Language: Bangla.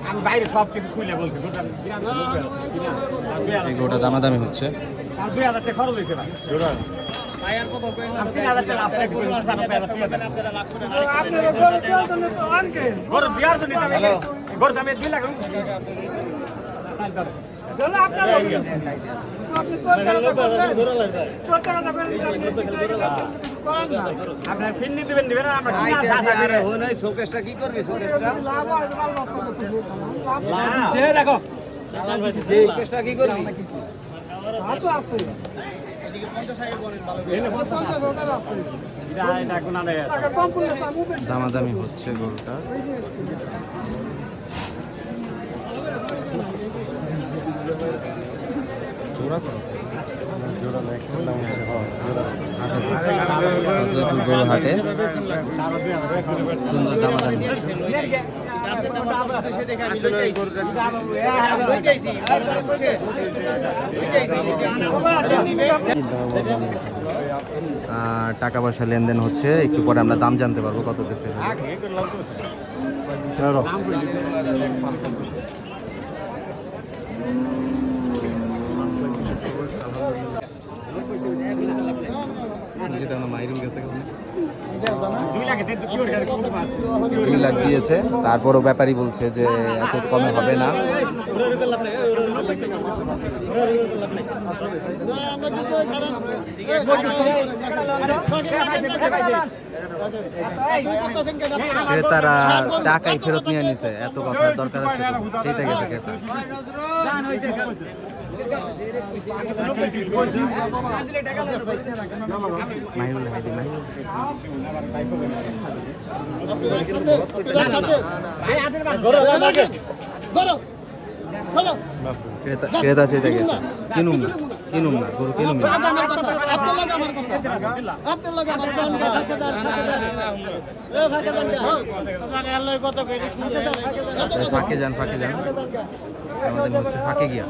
আমি বাইরে সব কিছু খুলে বলছি গোটা দামাদামি হচ্ছে। 2000 টাকা খরচ হয়েছে ভাই। আপনার ফিন্নি দিবেন দিবেন শোকেসটা কি করবি? শোকেসটা দেখো শোকেসটা কি করবি? দামাদামি হচ্ছে গরুটা। গরু হাটে সুন্দর দামাদামি। টাকা পয়সা লেনদেন হচ্ছে, একটু পরে আমরা দাম জানতে পারবো কত দিচ্ছে। দুই লাখ দিয়েছে, তারপরও ব্যাপারী বলছে যে এত কমে হবে না। ক্রেতারা টাকাই ফেরত নিয়ে নিছে, এত কথা দরকার আছে সেইটা গেছে ক্রেতা। ক্রেতা চেয়ে গেছে, কিনুম না কিনুম না গরু কিনুম না। ফাঁকে যান ফাঁকে যান, আমাদের হচ্ছে ফাঁকে গিয়া।